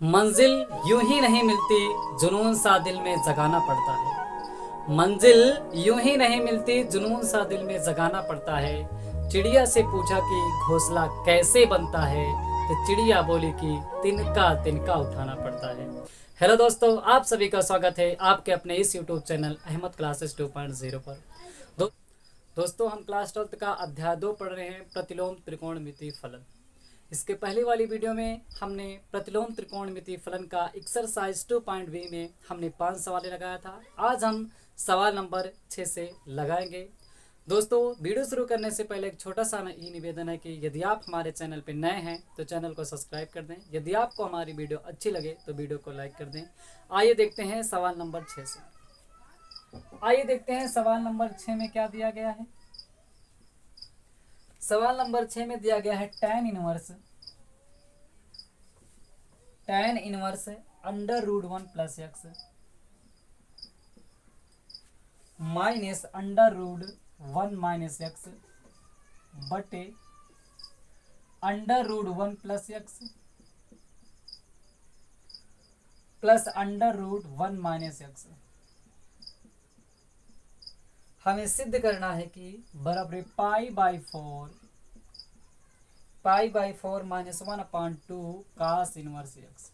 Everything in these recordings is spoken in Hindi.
मंजिल यूं ही नहीं मिलती, जुनून सा दिल में जगाना पड़ता है। मंजिल यूं ही नहीं मिलती, जुनून सा दिल में जगाना पड़ता है। चिड़िया से पूछा कि घोंसला कैसे बनता है, तो चिड़िया बोली कि तिनका तिनका उठाना पड़ता है। हेलो दोस्तों, आप सभी का स्वागत है आपके अपने इस यूट्यूब चैनल अहमद क्लासेस 2.0 पर। दो, दोस्तों, हम क्लास 12th का अध्याय 2 पढ़ रहे हैं, प्रतिलोम त्रिकोणमिति फलन। इसके पहले वाली वीडियो में हमने प्रतिलोम त्रिकोणमिति फलन का एक्सरसाइज 2.v में हमने 5 सवाल लगाया था। आज हम सवाल नंबर 6 से लगाएंगे। दोस्तों, वीडियो शुरू करने से पहले एक छोटा सा ये निवेदन है कि यदि आप हमारे चैनल पर नए हैं तो चैनल को सब्सक्राइब कर दें। यदि आपको हमारी वीडियो अच्छी लगे तो वीडियो को लाइक कर दें। आइए देखते हैं सवाल नंबर 6 से। आइए देखते हैं सवाल नंबर 6 में क्या दिया गया है। सवाल नंबर 6 में दिया गया है tan inverse under root 1 plus X minus under root 1 minus X बटे under root 1 plus X plus under root 1 minus X. हमें सिद्ध करना है कि बराबर pi by four minus 1/2 cos inverse X.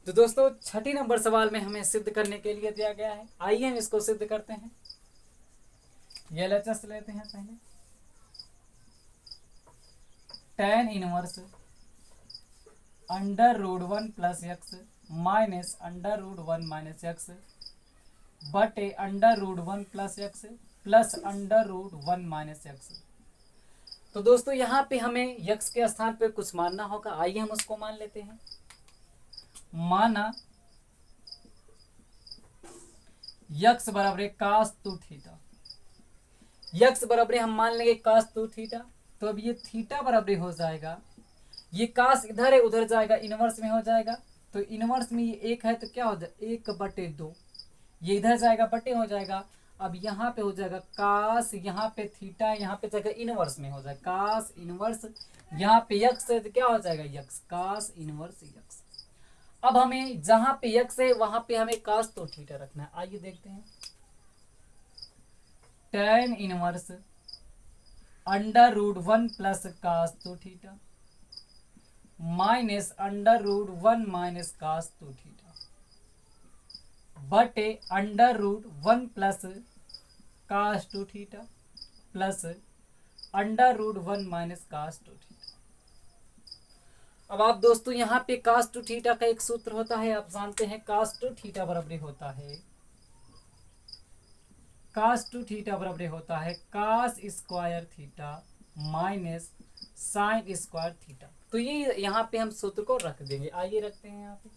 तो दोस्तों, छठी नंबर सवाल में हमें सिद्ध करने के लिए दिया गया है। आइए हम इसको सिद्ध करते हैं। ये LHS लेते हैं पहले। tan inverse under root 1 plus X minus under root 1 minus X बटे under root 1 plus X plus under root 1 minus X. तो दोस्तों, यहाँ पे हमें यक्स के स्थान पे कुछ मानना होगा। आइए हम उसको मान लेते हैं। माना यक्स बराबर कास 2 थीटा। यक्स बराबर हम मान लेंगे कास 2 थीटा। तो अब ये थीटा बराबर हो जाएगा, ये कास इधर है उधर जाएगा, इनवर्स में हो जाएगा। तो इनवर्स में ये एक है तो क्या हो जाएगा 1/2। ये इधर जाएगा बटे हो जाएगा। अब यहाँ पे हो जाएगा कास, यहाँ पे थीटा, यहाँ पे जाएगा इनवर्स में हो जाएगा कास इनवर्स। यहाँ पे यक्स है तो क्या हो जाएगा यक्स कास इनवर्स यक्स। अब हमें जहां पे यक्स है वहां पे हमें कास 2 थीटा रखना है। आइए देखते हैं। tan inverse under root 1 plus cos 2 theta minus under root 1 minus cos 2 theta बटे under root 1 plus cos 2 theta plus under root 1 minus cos 2 theta. अब आप दोस्तों, यहाँ पे कास 2 थीटा का एक सूत्र होता है, आप जानते हैं कास 2 थीटा बराबर होता है कास 2 थीटा बराबर होता है cos square theta minus sine square theta. तो ये यहाँ पे हम सूत्र को रख देंगे। आइए रखते हैं यहाँ पे।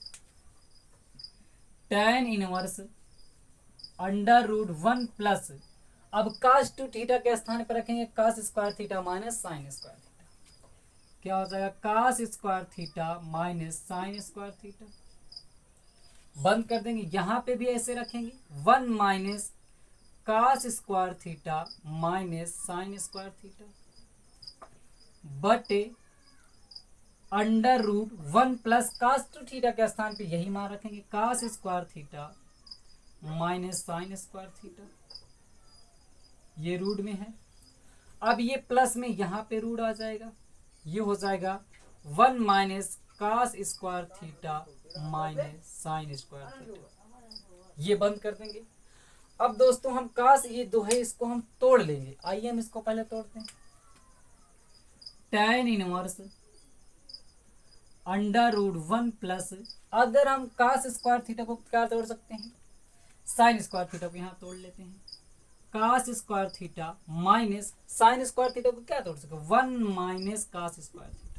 tan inverse under root 1 plus, अब कास 2 थीटा के स्थान पर रखेंगे cos square theta minus sine square theta. क्या हो जाएगा cos square theta minus sine square theta. बंद कर देंगे। यहाँ पे भी ऐसे रखेंगे 1 minus cos square theta minus sine square theta बटे under root 1 plus cos 2 theta के स्थान पे यही मान रखेंगे cos square theta minus sine square theta. ये रूट में है। अब ये प्लस में यहाँ पे रूट आ जाएगा, ये हो जाएगा 1 minus cos square theta minus sine square theta. ये बंद कर देंगे। अब दोस्तों, हम कास ये दो है इसको हम तोड़ लेंगे। आइए हम इसको पहले तोड़ते हैं। tan inverse under root 1 plus, अगर हम कास स्क्वायर थीटा को क्या तोड़ सकते हैं साइन स्क्वायर थीटा को यहाँ तोड़ लेते हैं। Cos square theta minus sine square theta को क्या तोड़ सकते 1 माइनस कास स्क्वायर थीटा।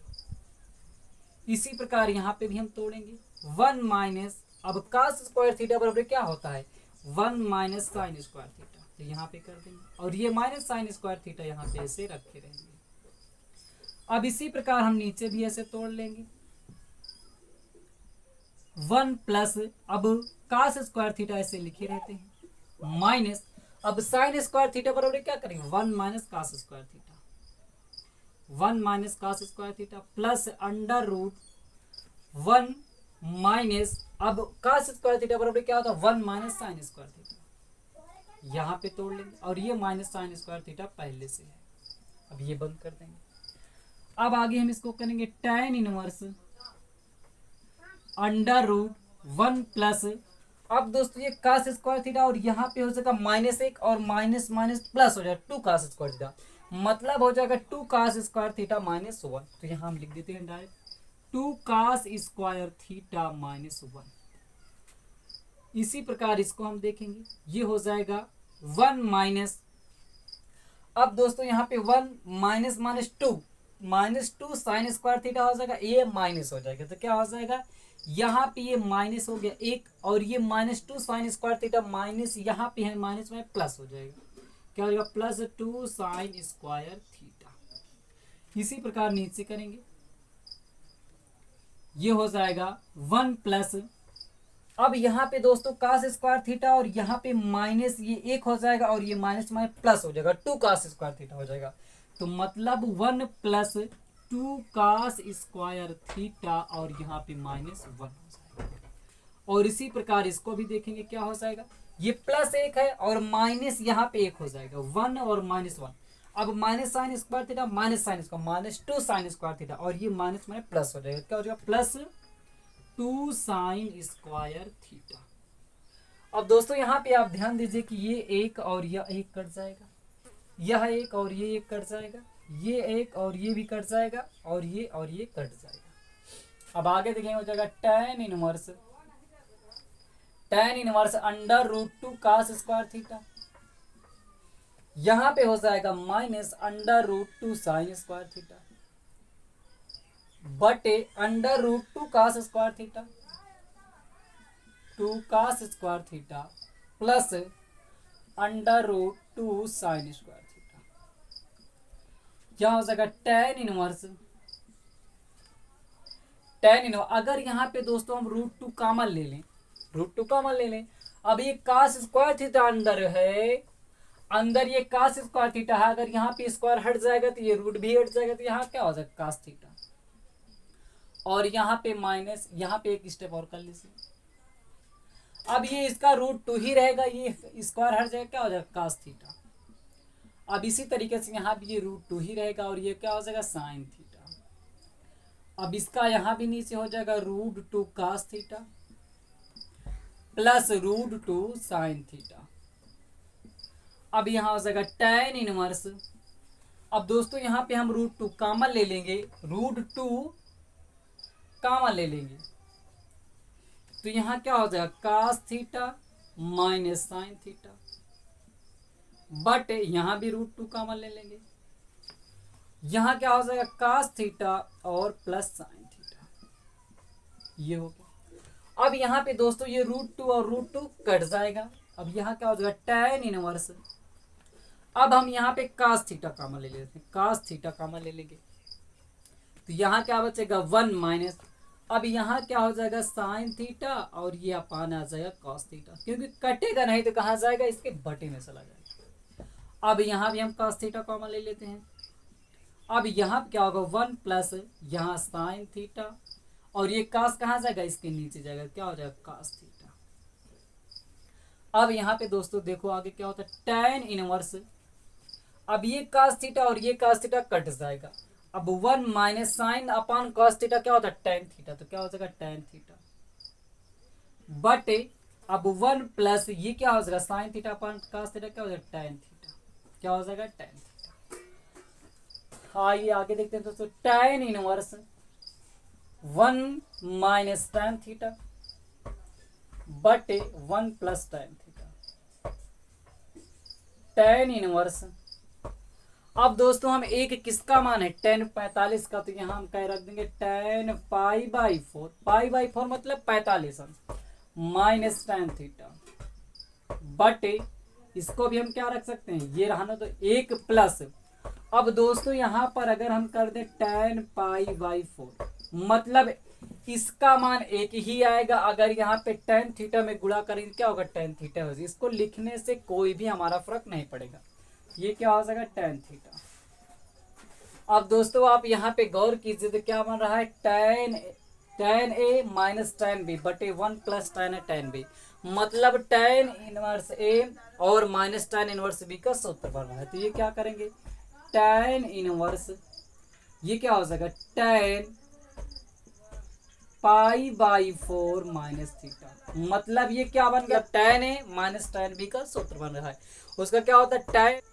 इसी प्रकार यहाँ पे भी हम तोड़ेंगे 1 माइनस, अब कास स्क्वायर थीटा बराबर क्या होता है 1 माइनस साइन स्क्वायर थीटा। तो यहाँ पे कर देंगे और ये माइनस साइन स्क्वायर थीटा यहाँ पे ऐसे रखे रहेंगे। अब इसी प्रकार हम नीचे भी ऐसे तोड़ लेंगे 1 प्लस, अब कास स्क्वायर थीटा ऐसे लिखे रहते हैं माइनस, अब साइन स्क्वायर थीटा बराबर क्या करेंगे 1 minus cos square theta. 1 minus cos square theta plus under root 1 minus, अब कास स्क्वायर थीटा बराबर क्या होता है 1 माइनस साइन स्क्वायर थीटा, यहाँ पे तोड़ लेंगे और ये माइनस साइन स्क्वायर थीटा पहले से है, अब ये बंद कर देंगे। अब आगे हम इसको करेंगे tan inverse under root 1 plus, अब दोस्तों ये कास स्क्वायर थीटा और यहाँ पे हो जाएगा -1 और माइनस माइनस प्लस हो जाएगा 2 कास स्क्वायर थीटा, मतलब हो जाएगा 2 कास स्क्वायर थीटा -1। तो यहाँ हम लिख देते हैं डायरेक्ट 2 कास स्क्वायर थीटा -1। इसी प्रकार इसको हम देखेंगे, ये हो जाएगा 1 माइनस, अब दोस्तों यहाँ पे 1 minus minus 2 sine square theta हो जाएगा, ये माइनस हो जाएगा, तो क्या हो जाएगा यहाँ पे ये माइनस हो गया 1 और ये -2 साइन स्क्वायर थीटा माइनस यहाँ पे है माइनस में प्लस हो जाएगा, क्या हो जाएगा +2 साइन स्क्वायर थीटा। इसी प्रकार नीचे करेंगे, ये हो जाएगा 1 प्लस, अब यहाँ पे दोस्तों कास स्क्वायर थीटा और यहाँ पे माइनस ये 1 हो जाएगा और ये माइनस में प्लस हो जाएगा 2 कास स्क्वायर थीटा हो जाएगा, तो मतलब 1 प्लस 2 कास स्क्वायर थीटा और यहाँ पे -1 हो जाएगा। और इसी प्रकार इसको भी देखेंगे क्या हो जाएगा, ये +1 है और माइनस यहाँ पे 1 हो जाएगा 1 और -1, अब minus sine square theta minus sine square -2 sine square theta और ये माइनस में प्लस हो जाएगा, क्या हो जाएगा +2 साइन स्क्वायर थीटा। अब दोस्तों यहाँ पे आप ध्यान दीजिए कि ये 1 और यह 1 कट जाएगा, यह 1 और ये 1 कट जाएगा, ये 1 और ये भी कट जाएगा और ये कट जाएगा। अब आगे देखेंगे हो जाएगा tan inverse under root 2 cos square theta, यहाँ पे हो जाएगा minus under root 2 sine square theta बटे under root 2 cos square theta 2 cos square theta plus under root 2 sine square theta, क्या हो जाएगा tan इनवर्स अगर यहाँ पे दोस्तों हम √2 कॉमन ले लें, अब ये कास स्क्वायर थीटा अंदर है, अंदर ये कास स्क्वायर थीटा है, अगर यहाँ पे स्क्वायर हट जाएगा तो ये रूट भी हट जाएगा, तो यहाँ क्या हो जाएगा कास थीटा, और यहाँ पे माइनस, यहाँ पे एक स्टेप और कर लीजिए, अब ये इसका √2 ही रहेगा, ये स्क्वायर हट जाएगा, क्या हो जाएगा कास थीटा। अब इसी तरीके से यहाँ भी ये √2 ही रहेगा और ये क्या हो जाएगा साइन थीटा। अब इसका यहाँ भी नीचे हो जाएगा √2 cos theta plus √2 sine theta. अब यहाँ हो जाएगा tan इनवर्स, अब दोस्तों यहाँ पे हम √2 कॉमन ले लेंगे, तो यहाँ क्या हो जाएगा cos theta minus sine theta, but यहाँ भी √2 कॉमन ले लेंगे, यहाँ क्या हो जाएगा कास थीटा और प्लस साइन थीटा, ये हो गया। अब यहाँ पे दोस्तों ये √2 और √2 कट जाएगा, अब यहाँ क्या हो जाएगा tan इनवर्स, अब हम यहाँ पे कास थीटा कॉमन ले लेते हैं, तो यहाँ क्या बचेगा 1 माइनस, अब यहाँ क्या हो जाएगा साइन थीटा और ये अपान आ जाएगा कॉस थीटा, क्योंकि कटेगा नहीं तो कहाँ जाएगा इसके बटे में चला जाएगा। अब यहाँ भी हम कॉस थीटा कॉमन ले लेते हैं, अब यहाँ क्या होगा 1 प्लस यहाँ साइन थीटा और ये कास कहाँ जाएगा इसके नीचे जाएगा, क्या हो जाएगा कास थीटा। अब यहाँ पे दोस्तों देखो आगे क्या होता है tan इनवर्स, अब ये कास थीटा और ये कास थीटा कट जाएगा, अब 1 minus sine upon cos theta क्या होता है tan थीटा, तो क्या हो जाएगा tan थीटा बटे अब 1 प्लस ये क्या हो जाएगा sine theta upon cos theta क्या हो जाएगा tan थीटा, क्या हो जाएगा tan थीटा। आइए आगे देखते हैं दोस्तों tan inverse 1 minus tan theta बटे 1 plus tan theta, tan inverse, अब दोस्तों हम एक किसका मान है tan 45 का, तो यहाँ हम कह रख देंगे tan π/4 मतलब 45 माइनस tan थीटा बटे इसको भी हम क्या रख सकते हैं ये रहा ना, तो 1 प्लस, अब दोस्तों यहाँ पर अगर हम कर दें tan π/4 मतलब इसका मान 1 ही आएगा, अगर यहाँ पे tan थीटा में गुणा करेंगे क्या होगा tan थीटा हो जाएगा, इसको लिखने से कोई भी हमारा फर्क नहीं पड़ेगा, ये क्या हो जाएगा tan थीटा। अब दोस्तों आप यहाँ पे गौर कीजिए तो क्या बन रहा है, tan ए माइनस tan बी बटे 1 प्लस tan बी, मतलब tan इनवर्स ए और माइनस tan इनवर्स बी का सूत्र बन रहा है। तो ये क्या करेंगे, tan इनवर्स, ये क्या हो जाएगा, tan pi by 4 minus theta, मतलब ये क्या बन गया, tan ए माइनस tan बी का सूत्र बन रहा है। उसका क्या होता है,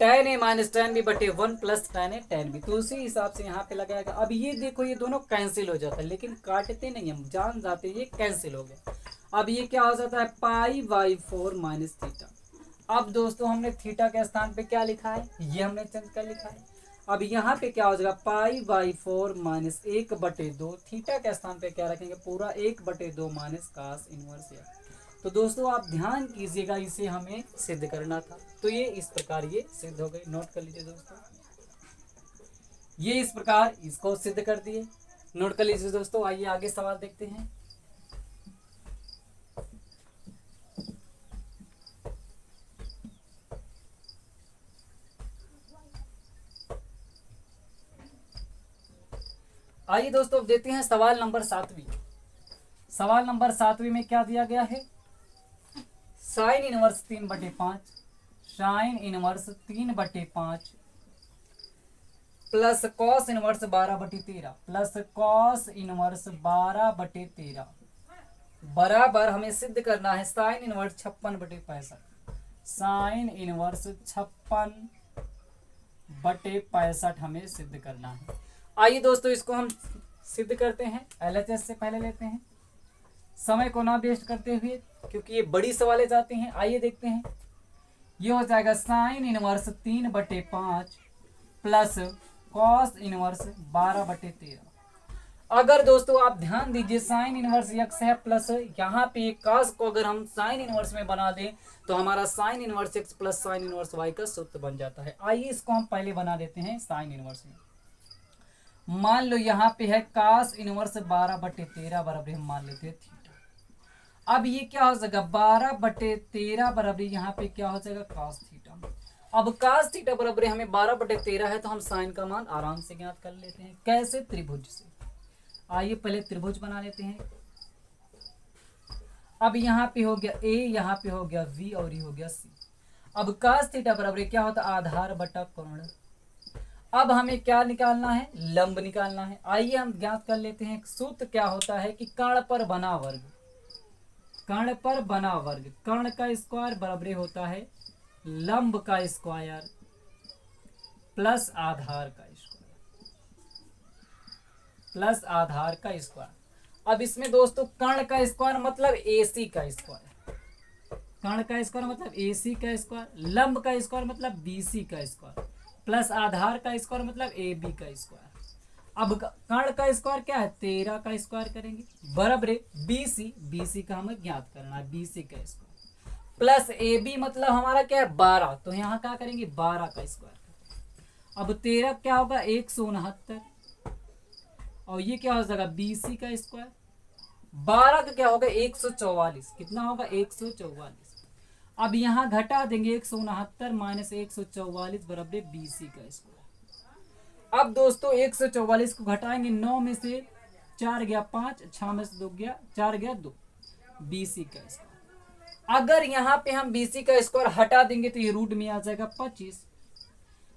tan ए माइनस tan बी बटे 1 प्लस tan ए tan बी। तो उसी हिसाब से यहाँ पे लगाएगा। अब ये देखो ये दोनों कैंसिल हो जाता है, लेकिन काटते नहीं, हम जान जाते हैं ये कैंसिल हो गया। अब ये क्या हो जाता है, पाई बाई 4 माइनस थीटा। अब दोस्तों हमने थीटा के स्थान पे क्या लिखा है, ये हमने चेंज कर लिखा है। अब यहाँ पे क्या हो जाएगा, पाई बाई 4 माइनस 1/2, थीटा के स्थान पे क्या रखेंगे, पूरा 1/2 माइनस कास इनवर्स एक्स। तो दोस्तों आप ध्यान कीजिएगा, इसे हमें सिद्ध करना था। तो ये इस प्रकार ये सिद्ध हो गई, नोट कर लीजिए दोस्तों, ये इस प्रकार इसको सिद्ध कर दिए, नोट कर लीजिए दोस्तों। आइए आगे सवाल देखते हैं। आइए दोस्तों अब देते हैं सवाल नंबर 7वीं। सवाल नंबर 7वीं में क्या दिया गया है, sine inverse 3/5, sign inverse 3/5 plus cos inverse 12/13 plus cos inverse 12/13 बराबर हमें सिद्ध करना है साइन इनवर्स 56/65, साइन इनवर्स 56/65 हमें सिद्ध करना है। आइए दोस्तों इसको हम सिद्ध करते हैं। LHS से पहले लेते हैं, समय को ना वेस्ट करते हुए, क्योंकि ये बड़ी सवालें जाती हैं। आइए देखते हैं, ये हो जाएगा sign inverse 3/5 plus cos inverse 12/13। अगर दोस्तों आप ध्यान दीजिए, साइन इनवर्स x है प्लस यहाँ पे कॉस को अगर हम साइन इनवर्स में बना दें तो हमारा sign inverse x plus sine inverse y का सूत्र बन जाता है। आइए इसको हम पहले बना देते हैं साइन इनवर्स में। मान लो यहाँ पे है कास इनवर्स 12/13 बराबर हम मान लेते हैं थीटा। अब ये क्या हो जाएगा, 12/13 बराबर यहाँ पे क्या हो जाएगा, कास थीटा। अब कास थीटा बराबर हमें 12/13 है, तो हम साइन का मान आराम से ज्ञात कर लेते हैं। कैसे, त्रिभुज से। आइए पहले त्रिभुज बना लेते हैं। अब यहाँ पे हो गया a, यहाँ पे हो गया v और ये हो गया c। अब कास थीटा बराबर क्या होता है, आधार बटा कोण। अब हमें क्या निकालना है, लंब निकालना है। आइए हम ज्ञात कर लेते हैं। सूत्र क्या होता है कि कर्ण पर बना वर्ग, कर्ण पर बना वर्ग, कर्ण का स्क्वायर बराबर होता है लंब का स्क्वायर प्लस आधार का स्क्वायर, प्लस आधार का स्क्वायर। अब इसमें दोस्तों कर्ण का स्क्वायर मतलब AC का स्क्वायर, कर्ण का स्क्वायर मतलब AC का स्क्वायर, लंब का स्क्वायर मतलब BC का स्क्वायर, प्लस आधार का स्क्वायर मतलब AB का स्क्वायर। अब कर्ण का स्क्वायर क्या है, 13 का स्क्वायर करेंगे बराबर BC का हमें ज्ञात करना है, BC का स्क्वायर प्लस AB मतलब हमारा क्या है 12, तो यहाँ क्या करेंगे 12 का स्क्वायर। अब 13 क्या होगा 169 और ये क्या हो जाएगा BC का स्क्वायर, 12 का क्या होगा 144, कितना होगा 144। अब यहाँ घटा देंगे 169 माइनस 144 बराबर BC का स्क्वायर। अब दोस्तों 144 को घटाएंगे, 9 में से 4 गया 5, 6 में से 2 गया 4 गया 2, BC का स्क्वायर। अगर यहाँ पे हम BC का स्क्वायर हटा देंगे तो ये रूट में आ जाएगा 25।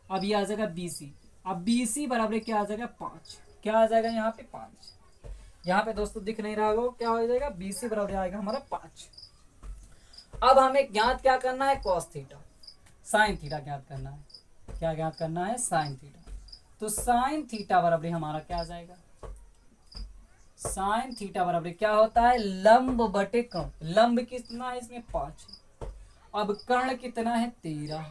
अब ये आ जाएगा BC, अब BC बराबर क्या आ जाएगा 5, क्या आ जाएगा यहाँ पे 5। यहाँ पे दोस्तों दिख नहीं रहा होगा, क्या हो जाएगा BC बराबर आएगा हमारा 5। अब हमें ज्ञात क्या करना है, कॉस थीटा, साइन थीटा ज्ञात करना है। क्या ज्ञात करना है, साइन थीटा। तो साइन थीटा बराबर हमारा क्या आ जाएगा, साइन थीटा बराबर क्या होता है लंब बटे कर्ण। लंब कितना है इसमें 5, अब कर्ण कितना है 13।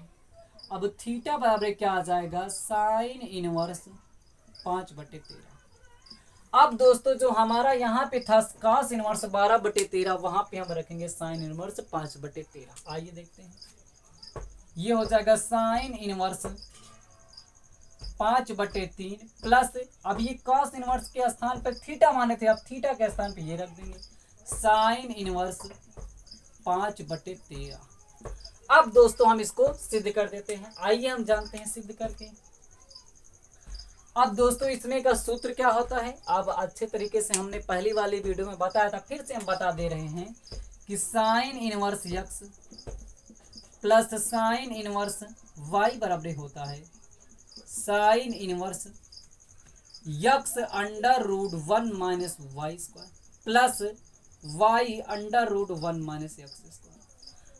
अब थीटा बराबर क्या आ जाएगा साइन इनवर्स 5/13। अब दोस्तों जो हमारा यहाँ पे था कास इनवर्स 12/13, वहां पे हम रखेंगे साइन इनवर्स 5/13। आइए देखते हैं, ये हो जाएगा साइन इनवर्स 5/3 प्लस, अब ये कॉस इनवर्स के स्थान पर थीटा माने थे, अब थीटा के स्थान पे ये रख देंगे साइन इनवर्स 5/13। अब दोस्तों हम इसको सिद्ध कर देते हैं। आइए हम जानते हैं सिद्ध करके। अब दोस्तों इसमें का सूत्र क्या होता है, अब अच्छे तरीके से हमने पहली वाली वीडियो में बताया था, फिर से हम बता दे रहे हैं कि sine inverse x plus sine inverse y बराबर होता है sine inverse x under root 1 minus y square plus y under root 1 minus x square.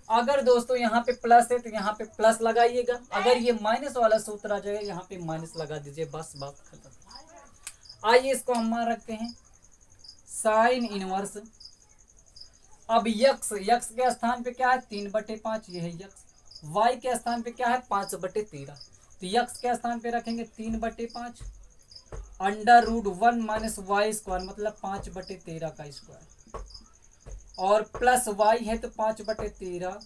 अगर दोस्तों यहाँ पे प्लस है तो यहाँ पे प्लस लगाइएगा, अगर ये माइनस वाला सूत्र आ जाएगा यहाँ पे माइनस लगा दीजिए, बस बात खत्म। आइए इसको हम मान रखते हैं साइन इनवर्स। अब यक्स के स्थान पे क्या है 3/5, ये है यक्स। वाई के स्थान पे क्या है 5/13, तो यक्स के स्थान पे रखेंगे 3/5 under root 1 minus y square मतलब 5/13 का स्क्वायर, और प्लस वाई है तो 5/13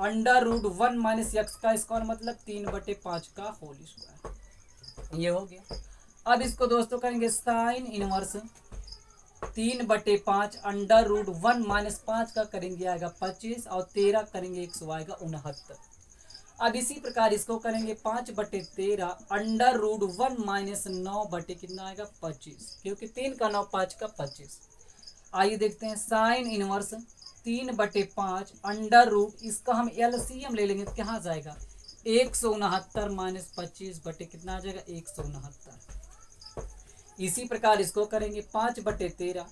अंडर रूट 1 माइनस एक्स का स्क्वायर मतलब 3/5 का होल स्क्वायर। ये हो गया। अब इसको दोस्तों करेंगे sine inverse 3/5 under root 1 minus 5 का करेंगे आएगा 25 और 13 करेंगे 100 आएगा 69। अब इसी प्रकार इसको करेंगे 5/13 अंडर रूट 1 माइनस 9 बटे कितना आएगा 25, क्योंकि 3 का 9 5 का 25। आइए देखते हैं साइन इनवर्स 3/5 अंडर रूट, इसका हम एलसीएम ले लेंगे तो कहाँ जाएगा 169 माइनस 25 बटे कितना आ जाएगा 169। इसी प्रकार इसको करेंगे 5/13,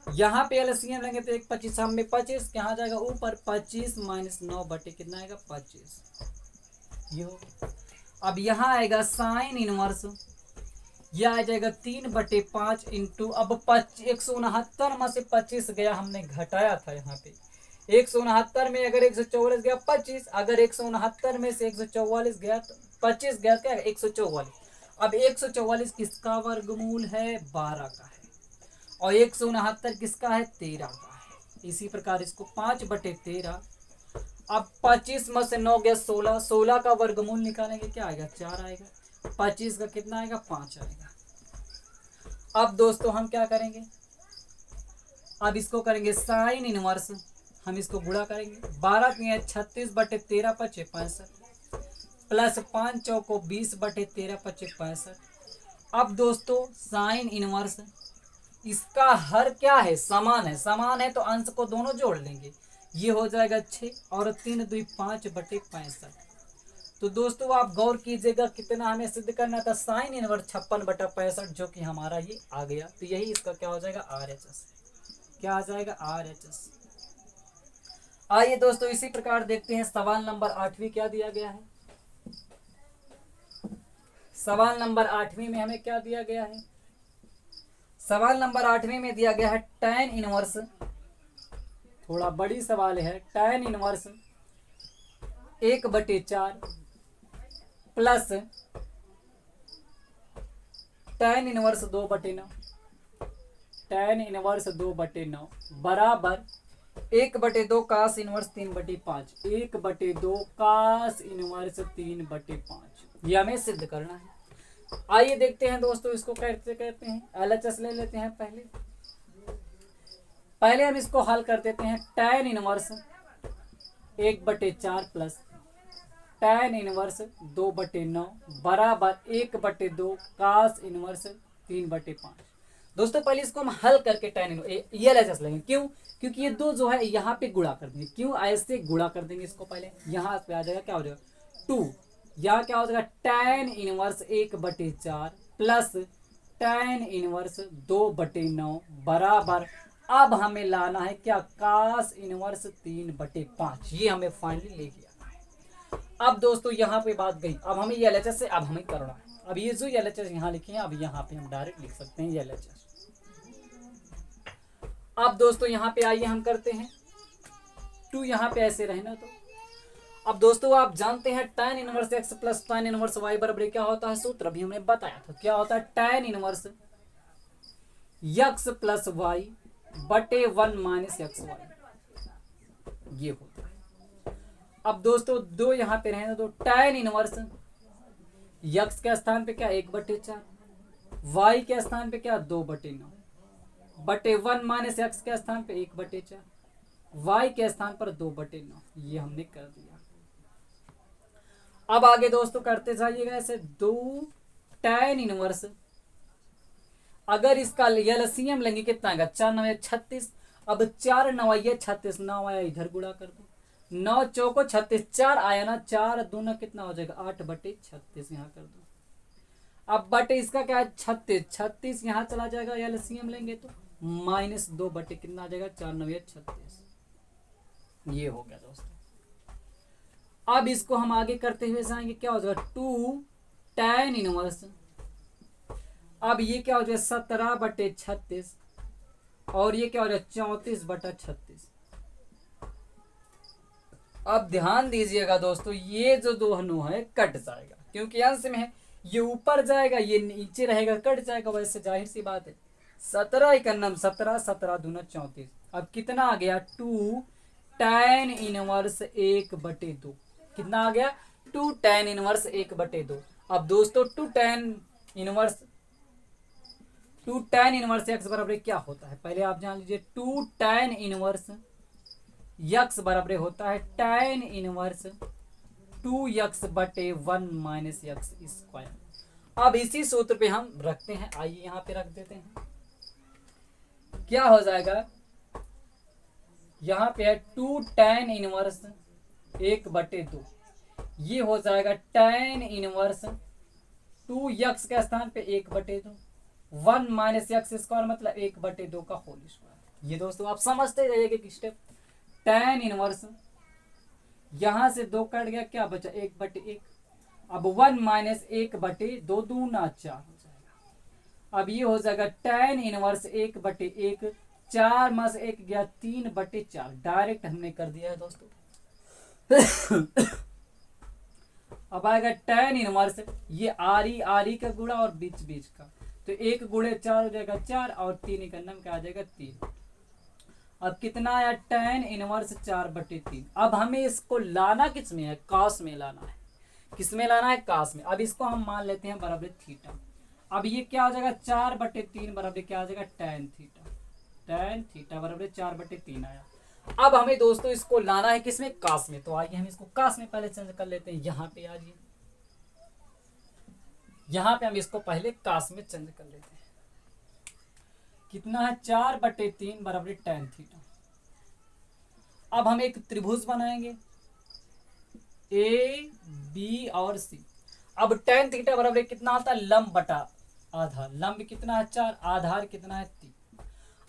यहाँ पे एलसीएम लेंगे तो 1/25 हम में 25 कहाँ जाएगा ऊपर 25 माइनस 9 बटे कितना आएगा 25। ये हो। अब यहाँ आएगा साइन इनवर्स, यह आ जाएगा 3/5 इंटू, अब 169 में से 25 गया हमने घटाया था यहाँ पे 169 में अगर 144 गया 25, अगर 169 में से 144 गया तो 25 गया क्या 144। अब 144 किसका वर्गमूल है 12 का है, और 169 किसका है 13 का है। इसी प्रकार इसको 5/13, अब 25 में से 9 गया 16, 16 का वर्गमूल निकालेंगे क्या आएगा 4 आएगा, 25 का कितना आएगा 5 आएगा। अब दोस्तों हम क्या करेंगे, अब इसको करेंगे साइन इनवर्स, हम इसको गुणा करेंगे 12 के 36/13 × 65 प्लस 5 चौको 20/13 × 65। अब दोस्तों साइन इनवर्स इसका हर क्या है समान है तो अंश को दोनों जोड़ लेंगे, ये हो जाएगा 6 और 3 2 5/65। तो दोस्तों आप गौर कीजिएगा कितना हमें सिद्ध करना था, साइन इनवर्स 56/65 जो कि हमारा ये आ गया, तो यही इसका क्या हो जाएगा RHS, क्या आ जाएगा RHS। आइए दोस्तों इसी प्रकार देखते हैं सवाल नंबर 8वीं क्या दिया गया है। सवाल नंबर 8वीं में हमें क्या दिया गया है, सवाल नंबर 8वीं में दिया गया है tan इनवर्स, थोड़ा बड़ी सवाल है, tan inverse 1/4 plus tan inverse 2/9, tan inverse 2/9 बराबर 1/2 कास इनवर्स 3/5, 1/2 कास इनवर्स 3/5, ये हमें सिद्ध करना है। आइए देखते हैं दोस्तों इसको कैसे कहते हैं, LHS ले लेते हैं। पहले हम इसको हल कर देते हैं, tan inverse 1/4 plus tan inverse 2/9 बराबर 1/2 कास इनवर्स 3/5। दोस्तों पहले इसको हम हल करके tan इनवर्स ये LHS लेंगे, क्यों, क्योंकि ये दो जो है यहाँ पे गुणा कर देंगे, क्यों ऐसे गुणा कर देंगे इसको, पहले यहाँ पे आ जाएगा क्या हो जाएगा 2, यहाँ क्या हो जाएगा tan inverse 1/4 plus tan inverse 2/9 बराबर, अब हमें लाना है क्या कास इनवर्स 3/5, ये हमें फाइनली ले गया है। अब दोस्तों यहाँ पे बात गई, अब हमें ये LHS से अब हमें करना है, अब ये जो LHS यहाँ लिखे हैं अब यहाँ पे हम डायरेक्ट लिख सकते हैं ये LHS। अब दोस्तों यहाँ पे आइए हम करते हैं 2, यहाँ पे ऐसे रहना। तो अब दोस्तों आप जानते हैं tan inverse x plus tan inverse y बराबर क्या होता है, सूत्र अभी हमने बताया था, क्या होता है tan inverse x plus y बटे 1 माइनस XY, ये होता है। अब दोस्तों दो यहाँ पे रहने दो, tan इनवर्स x के स्थान पे क्या 1/4, y के स्थान पे क्या 2/9 बटे 1 माइनस x के स्थान पे 1/4, y के स्थान पर 2/9, ये हमने कर दिया। अब आगे दोस्तों करते जाइएगा ऐसे 2 tan इनवर्स, अगर इसका एलसीएम लेंगे कितना आएगा, 4 9 36। अब 4 9 36, 9 आया इधर गुणा कर दो, 9 चौको 36, 4 आया ना, 4 दूना कितना हो जाएगा 8/36, यहाँ कर दो। अब बटे इसका क्या है 36, 36 यहाँ चला जाएगा, एलसीएम लेंगे तो -2 बटे कितना आ जाएगा 4 9 36। ये हो गया दोस्तों। अब इसको हम आगे करते हुए जाएंगे, क्या हो जाएगा 2 tan इनवर्स, अब ये क्या हो जाएगा 17/36, और ये क्या हो जाएगा 34/36। अब ध्यान दीजिएगा दोस्तों, ये जो दोनों है कट जाएगा, क्योंकि अंश में है, ये ऊपर जाएगा ये नीचे रहेगा, कट जाएगा, वैसे जाहिर सी बात है। 17 एकन्नम 17, 17 दूना 34। अब कितना आ गया 2 tan इनवर्स 1/2, कितना आ गया 2 tan इनवर्स 1/2। अब दोस्तों 2 tan इनवर्स x बराबर क्या होता है, पहले आप जान लीजिए। 2 tan इनवर्स x बराबर होता है tan इनवर्स 2x/1 - x²। अब इसी सूत्र पे हम रखते हैं, आइए यहाँ पे रख देते हैं। क्या हो जाएगा, यहाँ पे है 2 tan इनवर्स 1/2, ये हो जाएगा tan इनवर्स 2x के स्थान पे 1/2, 1 - x² मतलब 1/2 का होल स्क्वायर। ये दोस्तों आप समझते रहिएगा कि स्टेप। tan इनवर्स, यहां से 2 कट गया, क्या बचा 1/1। अब 1 - 1/2, दूना 4 हो जाएगा। अब ये हो जाएगा tan इनवर्स 1/1, 4 में से 1 गया 3/4, डायरेक्ट हमने कर दिया है दोस्तों। अब आएगा tan इनवर्स, ये आरी का गुणा और बीच बीच का, तो 1 गुणे 4 हो जाएगा 4, और 3 एकन्नम का आ जाएगा 3। अब कितना आया tan इनवर्स 4/3। अब हमें इसको लाना किस में है, cos में लाना है। किस में लाना है, cos में। अब इसको हम मान लेते हैं बराबर थीटा। अब ये क्या हो जाएगा 4/3 बराबर क्या आ जाएगा tan थीटा बराबर 4/3 आया। अब हमें दोस्तों इसको लाना है किसमें, cos में। तो आइए हम इसको cos में पहले चेंज कर लेते हैं। यहाँ पे आइए, यहाँ पे हम इसको पहले cos में चेंज कर लेते हैं। कितना है 4/3 बराबर tan थीटा। अब हम एक त्रिभुज बनाएंगे ए बी और सी। अब tan थीटा बराबर कितना होता है, लंब बटा आधार। लंब कितना है 4, आधार कितना है 3।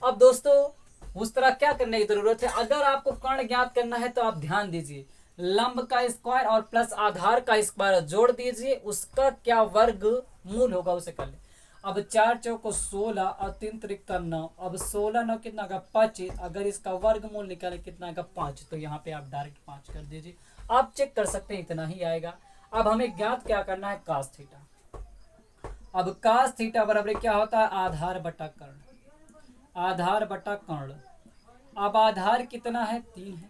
अब दोस्तों उस तरह क्या करने की जरूरत है, अगर आपको कर्ण ज्ञात करना है तो आप ध्यान दीजिए, लंब का स्क्वायर और प्लस आधार का स्क्वायर जोड़ दीजिए, उसका क्या वर्ग मूल होगा उसे कर ले। अब 4 चौको 16 और 3 त्रिक 9। अब 16 9 कितना का 25, अगर इसका वर्गमूल निकाले कितना का 5, तो यहाँ पे आप डायरेक्ट 5 कर दीजिए, आप चेक कर सकते हैं इतना ही आएगा। अब हमें ज्ञात क्या करना है, cos थीटा। अब cos थीटा बराबर क्या होता है, आधार बटा कर्ण, आधार बटा कर्ण। अब आधार कितना है 3 है,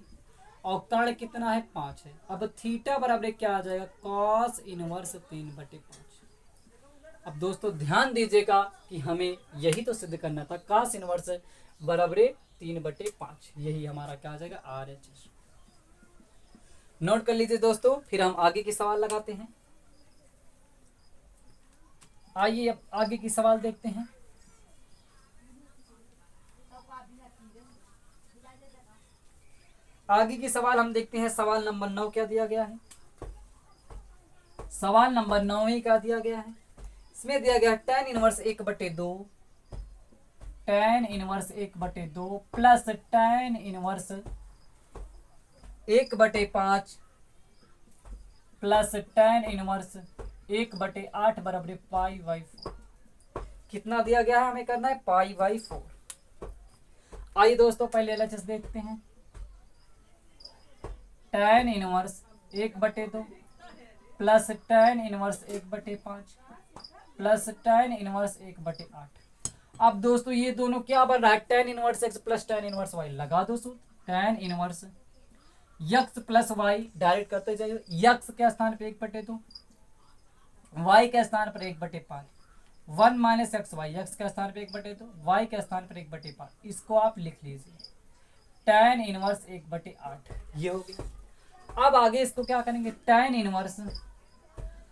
और कर्ण कितना है 5 है। अब थीटा बराबर क्या आ जाएगा, cos इनवर्स 3/5। अब दोस्तों ध्यान दीजिएगा कि हमें यही तो सिद्ध करना था, cos इनवर्स बराबर 3/5, यही हमारा क्या आ जाएगा RHS। नोट कर लीजिए दोस्तों, फिर हम आगे की सवाल लगाते हैं। आइए अब आगे की सवाल देखते हैं। आगे की सवाल हम देखते हैं। सवाल नंबर 9 क्या दिया गया है, सवाल नंबर 9 ही क्या दिया गया है। इसमें दिया गया tan inverse 1/2, tan inverse 1/2 plus tan inverse 1/5 plus tan inverse 1/8 बराबर π/4। कितना दिया गया है, हमें करना है π/4। आइए दोस्तों पहले LHS देखते हैं। tan inverse 1/2 plus tan inverse 1/5 plus tan inverse 1/8। अब दोस्तों ये दोनों क्या बन रहा है, tan inverse x plus tan inverse y। लगा दो सूत्र, tan inverse x plus y, direct करते जाइए। x के स्थान पे 1/2, y के स्थान पर 1/5, 1 - xy, x के स्थान पे 1/2, y के स्थान पर 1/5। इसको आप लिख लीजिए tan इनवर्स 1/8, ये हो गया। अब आगे इसको क्या करेंगे, tan इनवर्स,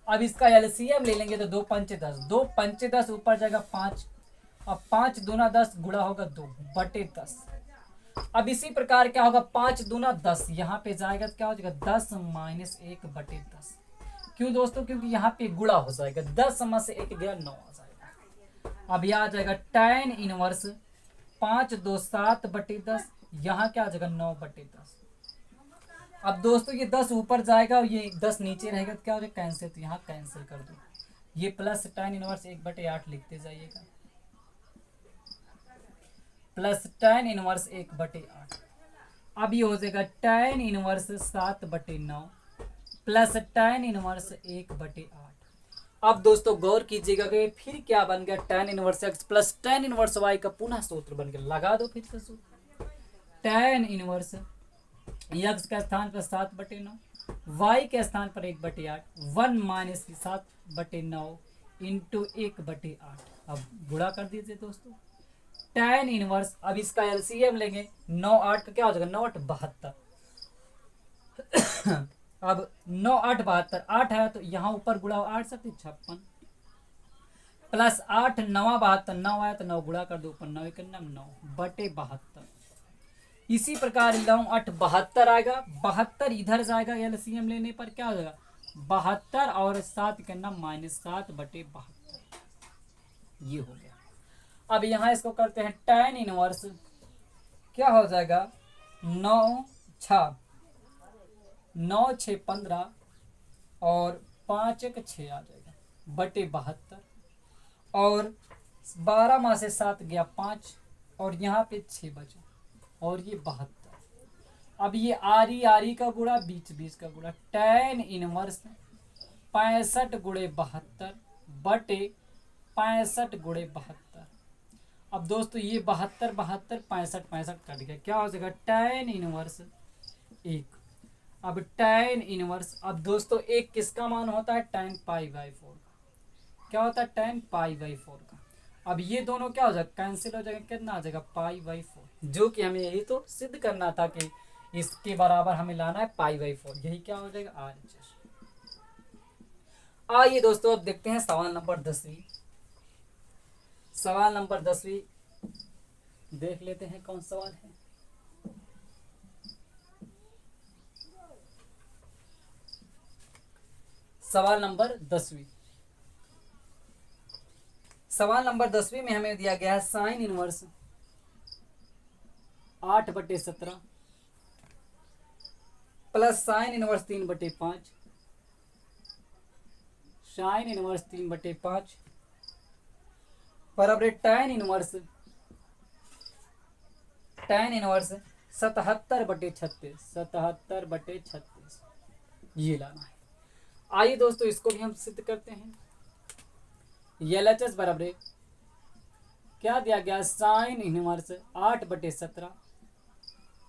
अब इसका एलसीएम ले लेंगे तो 2 पंचे 10, 2 पंचे 10, ऊपर जाएगा 5, अब 5 दूना 10, गुणा होगा 2 बटे 10। अब इसी प्रकार क्या होगा, 5 दूना 10, यहाँ पे जाएगा तो क्या हो जाएगा 10 माइनस 1 बटे 10। क्यों दोस्तों, क्योंकि यहाँ पे गुणा हो जाएगा, 10 में से 1 गया 9 आ जाएगा। अब यह आ जाएगा tan इनवर्स 5 2 7 बटे 10, यहाँ क्या आ जाएगा 9 बटे 10। अब दोस्तों ये 10 ऊपर जाएगा और ये 10 नीचे रहेगा तो क्या हो जाएगा कैंसिल, तो यहाँ कैंसिल कर दो, ये प्लस tan इनवर्स 1/8 लिखते जाइएगा, प्लस tan इनवर्स 1/8। अब ये हो जाएगा tan inverse 7/9 plus tan inverse 1/8। अब दोस्तों गौर कीजिएगा कि फिर क्या बन गया, tan inverse x plus tan inverse y का पुनः सूत्र बन गया, लगा दो फिर से सूत्र। tan इनवर्स x के स्थान पर 7/9, y के स्थान पर 1/8, 1 माइनस 7/9 इंटू 1/8। अब गुणा कर दीजिए दोस्तों, tan इनवर्स, अब इसका एलसीएम लेंगे, 9 8 का क्या हो जाएगा 9 8 72। अब 9 8 72, 8 है तो यहाँ ऊपर गुणा 8 सकते 56 प्लस 8 9 72, 9 आया तो 9 गुणा कर दो, ऊपर 9 1 9 बटे 72। इसी प्रकार 9 8 72 आएगा, 72 इधर जाएगा, एलसीएम लेने पर क्या हो जाएगा 72 और 7 करना माइनस 7 बटे 72, ये हो गया। अब यहाँ इसको करते हैं tan इनवर्स, क्या हो जाएगा 9 6 15 और 5 1 6 आ जाएगा बटे 72, और 12 में से 7 गया 5 और यहाँ पे 6 बचा और ये 72। अब ये आरी का गुणा, बीच बीच का गुणा, tan इनवर्स 65 गुणे 72 बटे 65 गुणे 72। अब दोस्तों ये 72 72 65 65 कट गया, क्या हो जाएगा tan इनवर्स 1। अब tan इनवर्स, अब दोस्तों एक किसका मान होता है tan π/4 का, क्या होता है tan π/4 का। अब ये दोनों क्या हो जाएगा कैंसिल हो जाएगा, कितना आ जाएगा π/4, जो कि हमें यही तो सिद्ध करना था कि इसके बराबर हमें लाना है π/4, यही क्या हो जाएगा RHS। आइए दोस्तों अब देखते हैं सवाल नंबर 10वीं। सवाल नंबर 10वीं देख लेते हैं कौन सवाल है। सवाल नंबर 10वीं, सवाल नंबर 10वीं में हमें दिया गया है sine inverse 8/17 plus sine inverse 3/5, sign inverse 3/5 बराबर tan इनवर्स 77/36, 77/36 ये लाना है। आइए दोस्तों इसको भी हम सिद्ध करते हैं। LHS बराबर क्या दिया गया, sine inverse 8/17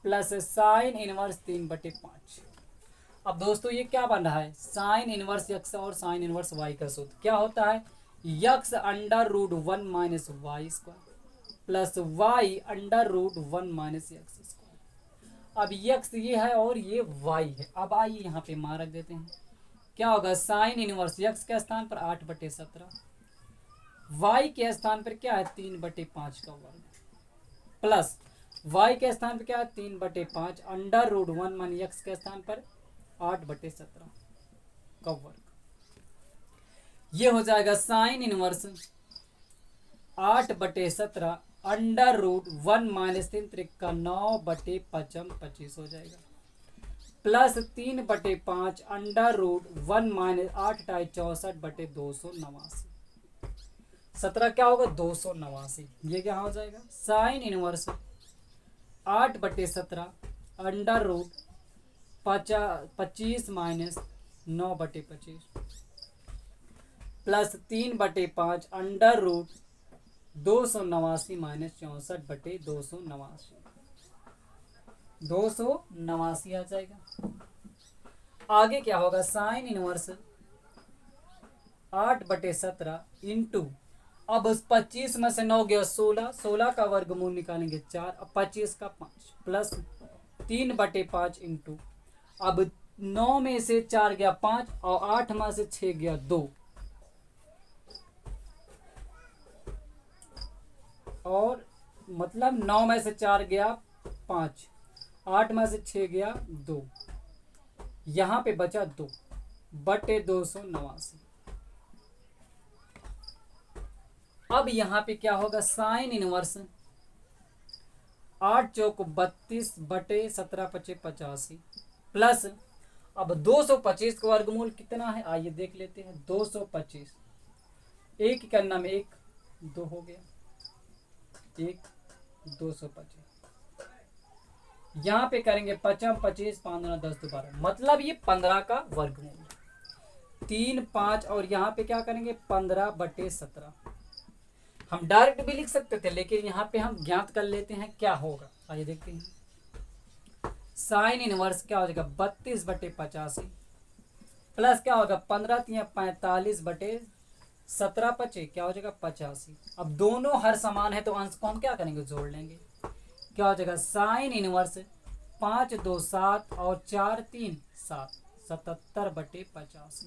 plus sine inverse 3/5। अब दोस्तों ये क्या बन रहा है, साइन इनवर्स x और साइन इनवर्स y का सूत्र क्या होता है, x √1 minus y square plus y √1 minus x square. अब x ये है और ये y है। अब आइए यहाँ पे मान रख देते हैं, क्या होगा साइन इनवर्स x के स्थान पर 8/17, y के स्थान पर क्या है 3/5 का वर्ग प्लस y के स्थान पर क्या है 3/5 √1 मान x के स्थान पर 8/17 का वर्ग। ये हो जाएगा साइन इनवर्स 8/17 √1 माइनस 3 त्रिका 9/5 हो जाएगा प्लस 3/5 √1 माइनस 8 64 बटे 289, 17 क्या होगा 289। ये क्या हो जाएगा sign inverse 8/17 √25 minus 9/25 plus 3/5 √289 minus 64 बटे 289 आ जाएगा। आगे क्या होगा साइन इनवर्स 8/17 इंटू, अब उस 25 में से 9 गया 16, 16 का वर्गमूल निकालेंगे 4, अब 25 का 5 प्लस 3/5 इंटू, अब 9 में से 4 गया 5 और 8 में से 6 गया 2 और मतलब 9 में से 4 गया 5, 8 में से 6 गया 2, यहाँ पे बचा 2 बटे 289। अब यहाँ पे क्या होगा, साइन इनवर्स 8 चौक 32 बटे 17 पचे 85 प्लस अब 225 का वर्गमूल कितना है, आइए देख लेते हैं। 225 एक करना में 1 2 हो गया 1 225, यहाँ पे करेंगे 55 25 5 9 10 12, मतलब ये 15 का वर्गमूल 3 5 और यहाँ पे क्या करेंगे 15 बटे 17। हम डायरेक्ट भी लिख सकते थे लेकिन यहाँ पे हम ज्ञात कर लेते हैं क्या होगा, आइए देखते हैं। साइन इनवर्स क्या हो जाएगा 32 बटे 85 प्लस क्या होगा 15 3 45 बटे 17 पचे क्या हो जाएगा 85। अब दोनों हर समान है तो अंश को हम क्या करेंगे, जोड़ लेंगे। क्या हो जाएगा साइन इनवर्स 5 2 7 और 4 3 7 77 बटे 85,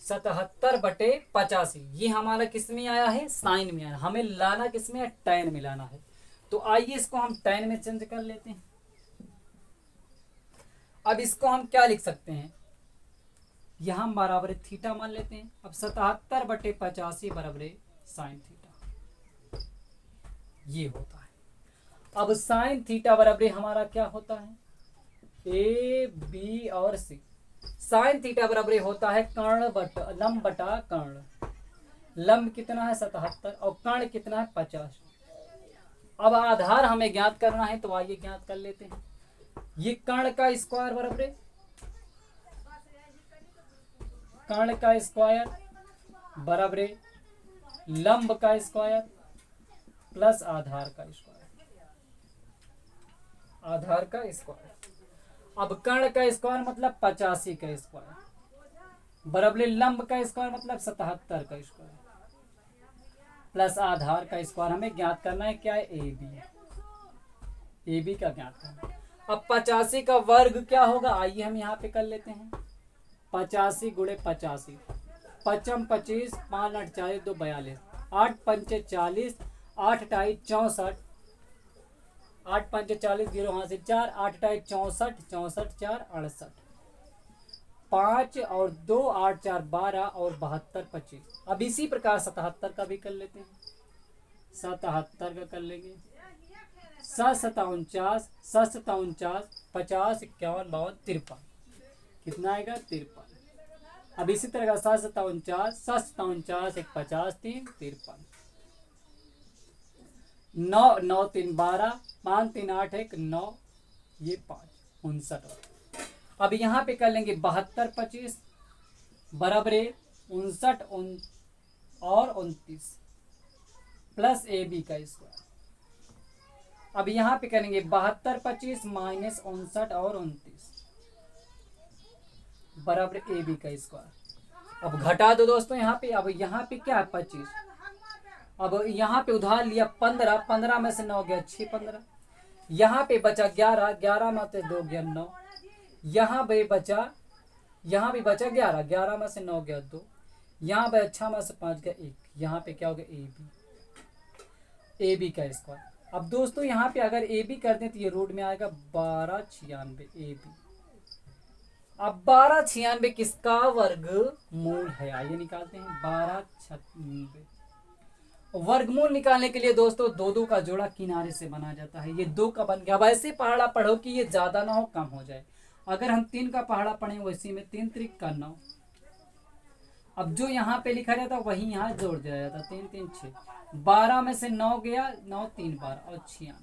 77 बटे 85। ये हमारा किस में आया है, साइन में आया। हमें लाना किस में है, टैन में लाना है। तो आइए इसको हम टैन में चेंज कर लेते हैं। अब इसको हम क्या लिख सकते हैं, यहां बराबर थीटा मान लेते हैं। अब 77 बटे 85 बराबर साइन थीटा, ये होता है। अब साइन थीटा बराबर हमारा क्या होता है, ए बी और सी। साइन थीटा बराबर होता है कर्ण बटा लंब बटा कर्ण। लंब कितना है 77 और कर्ण कितना है 50। अब आधार हमें ज्ञात करना है तो आइए ज्ञात कर लेते हैं। ये कर्ण का स्क्वायर बराबर, कर्ण का स्क्वायर बराबर लंब का स्क्वायर प्लस आधार का स्क्वायर, आधार का स्क्वायर। अब कर्ण का स्क्वायर मतलब 85 का स्क्वायर बराबर लंब का स्क्वायर मतलब 77 का स्क्वायर प्लस आधार का स्क्वायर। हमें ज्ञात करना है क्या है, ए बी, ए बी का ज्ञात करना है। अब 85 का वर्ग क्या होगा, आइए हम यहाँ पे कर लेते हैं। 85 गुणे 85, 55 25 5 8 40 2 42, 8 पंचे 40 8 टाई 64, 8 पंचे 40 0 हाथ से 4 8 टाई 64 64 4 68, 5 और 2 8 4 12 और 72 25। अब इसी प्रकार 77 का भी कर लेते हैं। 77 का कर लेंगे। 7 7 49 7 7 49 50 51 52 53, कितना आएगा 53। अब इसी तरह का 7 7 49 7 7 49 1 50 3 53, 9 9 3 12 5 3 8 1 9, ये 5 59। अब यहाँ पे कर लेंगे 72 25 बराबर 59 और 29 प्लस ए बी का स्क्वायर। अब यहाँ पे करेंगे 72 25 माइनस 59 और 29 बराबर ए बी का स्क्वायर। अब घटा दो दोस्तों यहाँ पे। अब यहाँ पे क्या है 25, अब यहाँ पे उधार लिया 15, 15 में से 9 गया 6 15, यहाँ पे बचा 11, 11 में से 2 गया 9, यहाँ पे बचा, यहाँ भी बचा 11, 11 में से 9 गया 2, यहाँ पे 6 में से 5 गया 1, यहाँ पे क्या हो गया ए बी का स्क्वायर। अब दोस्तों यहाँ पे अगर ए बी कर दें तो ये रूट में आएगा 1296 ए बी। अब 1296 किसका वर्ग मूल है, आइए निकालते हैं। 1296 वर्गमूल निकालने के लिए दोस्तों 2 2 का जोड़ा किनारे से बना जाता है। ये 2 का बन गया। अब ऐसे पहाड़ा पढ़ो कि ये ज्यादा ना हो कम हो जाए। अगर हम 3 का पहाड़ा पढ़े वैसे में 3 3 का 9, अब जो यहाँ पे लिखा रहता वही यहाँ जोड़ दिया जाता 3 3 6, 12 में से 9 गया 9 3 12 और 96।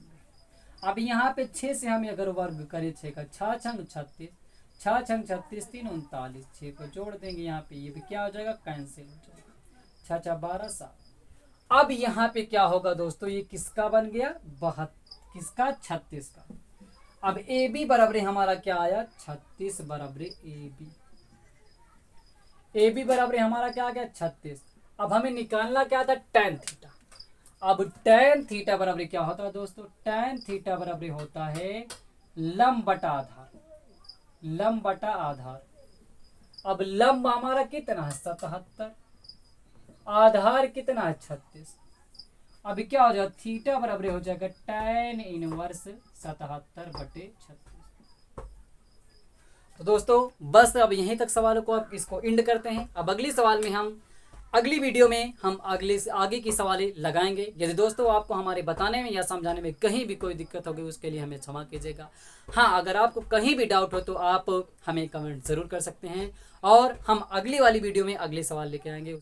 अब यहाँ पे 6 से हम अगर वर्ग करें 6 का 6 छंग 36, 6 छंग 36 3 39, 6 को जोड़ देंगे यहाँ पे, ये भी क्या हो जाएगा कैंसिल हो जाएगा, 6 6 12 7। अब यहाँ पे क्या होगा दोस्तों, ये किसका बन गया 72, किसका 36 का। अब ए बी बराबर हमारा क्या आया 36 बराबर ए बी, ए बी बराबर हमारा क्या आ गया 36। अब हमें निकालना क्या था tan थीटा। अब tan थीटा बराबर क्या होता है दोस्तों, tan थीटा बराबर होता है लंब बटा आधार। लंब बटा आधार। अब लंब हमारा कितना है 77, आधार कितना है 36। अभी क्या हो जाएगा, थीटा बराबर हो जाएगा tan इनवर्स 77/36। तो दोस्तों बस अब यहीं तक सवालों को अब इसको एंड करते हैं। अब अगली सवाल में हम अगली वीडियो में हम आगे की सवालें लगाएंगे। यदि दोस्तों आपको हमारे बताने में या समझाने में कहीं भी कोई दिक्कत होगी उसके लिए हमें क्षमा कीजिएगा। हाँ, अगर आपको कहीं भी डाउट हो तो आप हमें कमेंट ज़रूर कर सकते हैं और हम अगली वाली वीडियो में अगले सवाल लेके आएंगे।